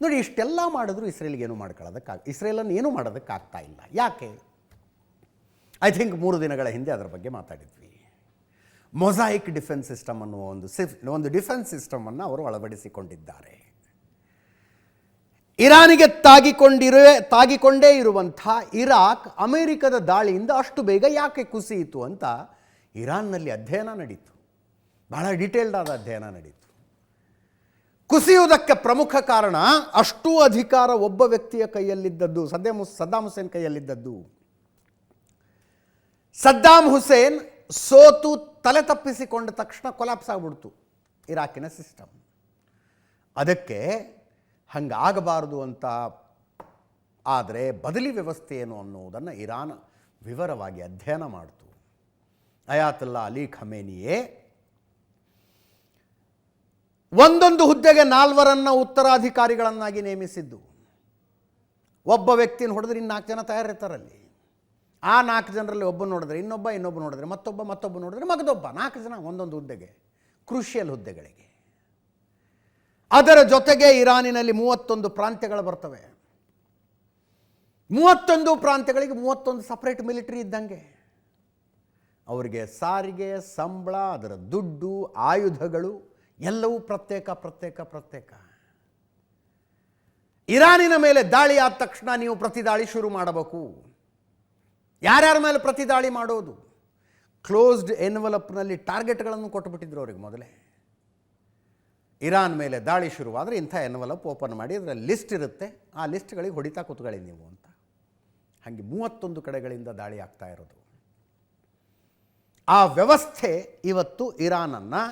ನೋಡಿ, ಇಷ್ಟೆಲ್ಲ ಮಾಡಿದ್ರು ಇಸ್ರೇಲ್ಗೇನು ಇಸ್ರೇಲನ್ನು ಏನೂ ಮಾಡೋದಕ್ಕಾಗ್ತಾ ಇಲ್ಲ. ಯಾಕೆ? ಐ ಥಿಂಕ್ 3 ದಿನಗಳ ಹಿಂದೆ ಅದರ ಬಗ್ಗೆ ಮಾತಾಡಿದ್ವಿ. ಮೊಸಾಯಿಕ್ ಡಿಫೆನ್ಸ್ ಸಿಸ್ಟಮ್ ಅನ್ನುವ ಒಂದು ಡಿಫೆನ್ಸ್ ಸಿಸ್ಟಮನ್ನು ಅವರು ಅಳವಡಿಸಿಕೊಂಡಿದ್ದಾರೆ. ಇರಾನಿಗೆ ತಾಗಿಕೊಂಡೇ ಇರುವಂಥ ಇರಾಕ್ ಅಮೆರಿಕದ ದಾಳಿಯಿಂದ ಅಷ್ಟು ಬೇಗ ಯಾಕೆ ಕುಸಿಯಿತು ಅಂತ ಇರಾನ್ನಲ್ಲಿ ಅಧ್ಯಯನ ನಡೀತು. ಬಹಳ ಡೀಟೇಲ್ಡ್ ಆದ ಅಧ್ಯಯನ ನಡೀತು. ಕುಸಿಯುವುದಕ್ಕೆ ಪ್ರಮುಖ ಕಾರಣ ಅಷ್ಟೂ ಅಧಿಕಾರ ಒಬ್ಬ ವ್ಯಕ್ತಿಯ ಕೈಯಲ್ಲಿದ್ದದ್ದು, ಸದ್ದಾಮ್ ಹುಸೇನ್ ಕೈಯಲ್ಲಿದ್ದದ್ದು. ಸದ್ದಾಮ್ ಹುಸೇನ್ ಸೋತು ತಲೆ ತಪ್ಪಿಸಿಕೊಂಡ ತಕ್ಷಣ ಕೊಲಾಪ್ಸ್ ಆಗಿಬಿಡ್ತು ಇರಾಕಿನ ಸಿಸ್ಟಮ್. ಅದಕ್ಕೆ ಹಂಗಾಗಬಾರದು ಅಂತ ಆದರೆ ಬದಲಿ ವ್ಯವಸ್ಥೆ ಏನು ಅನ್ನುವುದನ್ನು ಇರಾನ್ ವಿವರವಾಗಿ ಅಧ್ಯಯನ ಮಾಡಿತು. ಅಯಾತುಲ್ಲಾ ಅಲಿ ಖಮೇನಿಯೇ ಒಂದೊಂದು ಹುದ್ದೆಗೆ 4 ಉತ್ತರಾಧಿಕಾರಿಗಳನ್ನಾಗಿ ನೇಮಿಸಿದ್ದು. ಒಬ್ಬ ವ್ಯಕ್ತಿನ ಹೊಡೆದ್ರೆ 4 ಜನ ತಯಾರಿರ್ತಾರಲ್ಲಿ. ಆ 4 ಜನರಲ್ಲಿ ಒಬ್ಬ ನೋಡಿದ್ರೆ ಇನ್ನೊಬ್ಬ ನೋಡಿದ್ರೆ ಮತ್ತೊಬ್ಬ ನೋಡಿದ್ರೆ ಮಗದೊಬ್ಬ, 4 ಜನ ಒಂದೊಂದು ಹುದ್ದೆಗೆ, ಕ್ರೂಷಿಯಲ್ ಹುದ್ದೆಗಳಿಗೆ. ಅದರ ಜೊತೆಗೆ ಇರಾನಿನಲ್ಲಿ 31 ಪ್ರಾಂತ್ಯಗಳು ಬರ್ತವೆ. 31 ಪ್ರಾಂತ್ಯಗಳಿಗೆ 31 ಸಪ್ರೇಟ್ ಮಿಲಿಟರಿ ಇದ್ದಂಗೆ. ಅವರಿಗೆ ಸಾರಿಗೆ, ಸಂಬಳ, ಅದರ ದುಡ್ಡು, ಆಯುಧಗಳು ಎಲ್ಲವೂ ಪ್ರತ್ಯೇಕ. ಇರಾನಿನ ಮೇಲೆ ದಾಳಿ ಆದ ತಕ್ಷಣ ನೀವು ಪ್ರತಿದಾಳಿ ಶುರು ಮಾಡಬೇಕು. ಯಾರ್ಯಾರ ಮೇಲೆ ಪ್ರತಿದಾಳಿ ಮಾಡೋದು? ಕ್ಲೋಸ್ಡ್ ಎನ್ವಲಪ್ನಲ್ಲಿ ಟಾರ್ಗೆಟ್ಗಳನ್ನು ಕೊಟ್ಟುಬಿಟ್ಟಿದ್ರು ಅವರಿಗೆ ಮೊದಲೇ. ಇರಾನ್ ಮೇಲೆ ದಾಳಿ ಶುರುವಾದರೆ ಇಂಥ ಎನ್ವಲಪ್ ಓಪನ್ ಮಾಡಿ ಅದರಲ್ಲಿ ಲಿಸ್ಟ್ ಇರುತ್ತೆ, ಆ ಲಿಸ್ಟ್ಗಳಿಗೆ ಹೊಡಿತಾ ಕೂತ್ಕೊಳ್ಳಿ ನೀವು ಅಂತ. ಹಾಗೆ 31 ಕಡೆಗಳಿಂದ ದಾಳಿ ಆಗ್ತಾ ಇರೋದು. ಆ ವ್ಯವಸ್ಥೆ ಇವತ್ತು ಇರಾನನ್ನು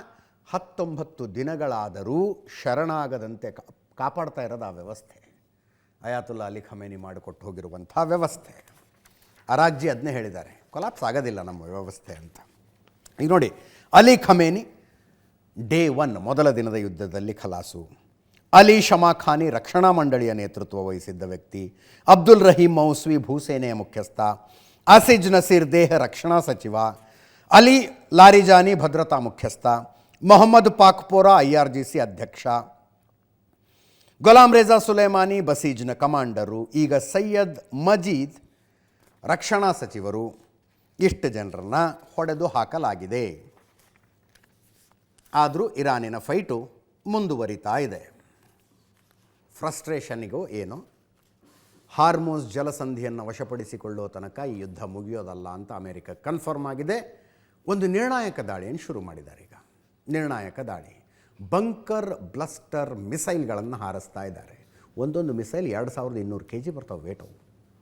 19 ದಿನಗಳಾದರೂ ಶರಣಾಗದಂತೆ ಕಾಪಾಡ್ತಾ ಇರೋದು ಆ ವ್ಯವಸ್ಥೆ. ಅಯಾತುಲ್ಲಾ ಅಲಿ ಖಮೇನಿ ಮಾಡಿಕೊಟ್ಟು ಹೋಗಿರುವಂಥ ವ್ಯವಸ್ಥೆ. ಅರಾಗ್ಜಿ ಅದನ್ನೇ ಹೇಳಿದ್ದಾರೆ, ಕೊಲಾಪ್ಸ್ ಆಗೋದಿಲ್ಲ ನಮ್ಮ ವ್ಯವಸ್ಥೆ ಅಂತ. ಈಗ ನೋಡಿ, ಅಲಿ ಖಮೇನಿ ಡೇ 1 ಮೊದಲ ದಿನದ ಯುದ್ಧದಲ್ಲಿ ಖಲಾಸು. ಅಲಿ ಶಮಾಖಾನಿ ರಕ್ಷಣಾ ಮಂಡಳಿಯ ನೇತೃತ್ವ ವಹಿಸಿದ್ದ ವ್ಯಕ್ತಿ. ಅಬ್ದುಲ್ ರಹೀಂ ಮೌಸ್ವಿ ಭೂಸೇನೆಯ ಮುಖ್ಯಸ್ಥ. ಅಸಿಜ್ ನಸೀರ್ ದೇಹ ರಕ್ಷಣಾ ಸಚಿವ. ಅಲಿ ಲಾರಿಜಾನಿ ಭದ್ರತಾ ಮುಖ್ಯಸ್ಥ. ಮೊಹಮ್ಮದ್ ಪಾಕ್ಪೋರಾ IRGC ಅಧ್ಯಕ್ಷ. Ghulam Reza Soleimani ಬಸೀಜ್ನ commander. ಈಗ ಸೈಯದ್ ಮಜೀದ್ ರಕ್ಷಣಾ ಸಚಿವರು. ಇಷ್ಟು ಜನರನ್ನು ಹೊಡೆದು ಹಾಕಲಾಗಿದೆ. ಆದರೂ ಇರಾನಿನ ಫೈಟು ಮುಂದುವರಿತಾ ಇದೆ. ಫ್ರಸ್ಟ್ರೇಷನ್ನಿಗೋ ಏನೋ, ಹಾರ್ಮೋಸ್ ಜಲಸಂಧಿಯನ್ನು ವಶಪಡಿಸಿಕೊಳ್ಳೋ ತನಕ ಈ ಯುದ್ಧ ಮುಗಿಯೋದಲ್ಲ ಅಂತ ಅಮೆರಿಕ ಕನ್ಫರ್ಮ್ ಆಗಿದೆ. ಒಂದು ನಿರ್ಣಾಯಕ ದಾಳಿಯನ್ನು ಶುರು ಮಾಡಿದ್ದಾರೆ. ಈಗ ನಿರ್ಣಾಯಕ ದಾಳಿ, ಬಂಕರ್ ಬ್ಲಸ್ಟರ್ ಮಿಸೈಲ್ಗಳನ್ನು ಹಾರಿಸ್ತಾ ಇದ್ದಾರೆ. ಒಂದೊಂದು ಮಿಸೈಲ್ 2200 kg ಬರ್ತಾವೆ ವೇಟು.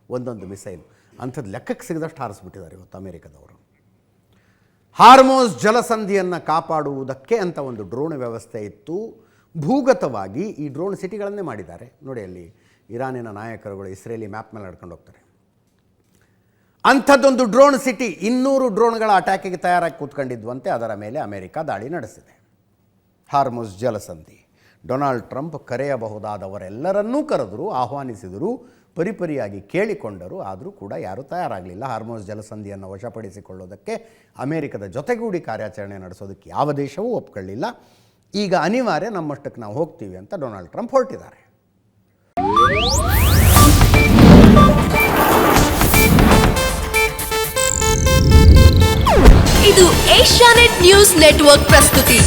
ಒಂದೊಂದು ಮಿಸೈಲ್ ಅಂಥದ್ದು ಲೆಕ್ಕಕ್ಕೆ ಸಿಗದಷ್ಟು ಹಾರಿಸ್ಬಿಟ್ಟಿದ್ದಾರೆ ಇವತ್ತು ಅಮೆರಿಕದವರು. ಹಾರ್ಮೋಸ್ ಜಲಸಂಧಿಯನ್ನು ಕಾಪಾಡುವುದಕ್ಕೆ ಅಂತ ಒಂದು ಡ್ರೋನ್ ವ್ಯವಸ್ಥೆ ಇತ್ತು. ಭೂಗತವಾಗಿ ಈ ಡ್ರೋನ್ ಸಿಟಿಗಳನ್ನೇ ಮಾಡಿದ್ದಾರೆ. ನೋಡಿ, ಅಲ್ಲಿ ಇರಾನಿನ ನಾಯಕರುಗಳು ಇಸ್ರೇಲಿ ಮ್ಯಾಪ್ ಮೇಲೆ ನಡ್ಕೊಂಡು ಹೋಗ್ತಾರೆ. ಅಂಥದ್ದೊಂದು ಡ್ರೋನ್ ಸಿಟಿ 200 ಡ್ರೋನ್ಗಳ ಅಟ್ಯಾಕಿಗೆ ತಯಾರಾಗಿ ಕೂತ್ಕೊಂಡಿದ್ವಂತೆ. ಅದರ ಮೇಲೆ ಅಮೆರಿಕ ದಾಳಿ ನಡೆಸಿದೆ. ಹಾರ್ಮೋಸ್ ಜಲಸಂಧಿ, ಡೊನಾಲ್ಡ್ ಟ್ರಂಪ್ ಕರೆಯಬಹುದಾದವರೆಲ್ಲರನ್ನೂ ಕರೆದರು, ಆಹ್ವಾನಿಸಿದರು, ಪರಿಪರಿಯಾಗಿ ಕೇಳಿಕೊಂಡರು. ಆದರೂ ಕೂಡ ಯಾರೂ ತಯಾರಾಗಲಿಲ್ಲ ಹಾರ್ಮೋಸ್ ಜಲಸಂಧಿಯನ್ನು ವಶಪಡಿಸಿಕೊಳ್ಳೋದಕ್ಕೆ. ಅಮೆರಿಕದ ಜೊತೆಗೂಡಿ ಕಾರ್ಯಾಚರಣೆ ನಡೆಸೋದಕ್ಕೆ ಯಾವ ದೇಶವೂ ಒಪ್ಕೊಳ್ಳಿಲ್ಲ. ಈಗ ಅನಿವಾರ್ಯ, ನಮ್ಮಷ್ಟಕ್ಕೆ ನಾವು ಹೋಗ್ತೀವಿ ಅಂತ ಡೊನಾಲ್ಡ್ ಟ್ರಂಪ್ ಹೊರಟಿದ್ದಾರೆ. ಇದು ಏಷ್ಯಾನೆಟ್ ನ್ಯೂಸ್ ನೆಟ್ವರ್ಕ್ ಪ್ರಸ್ತುತಿ.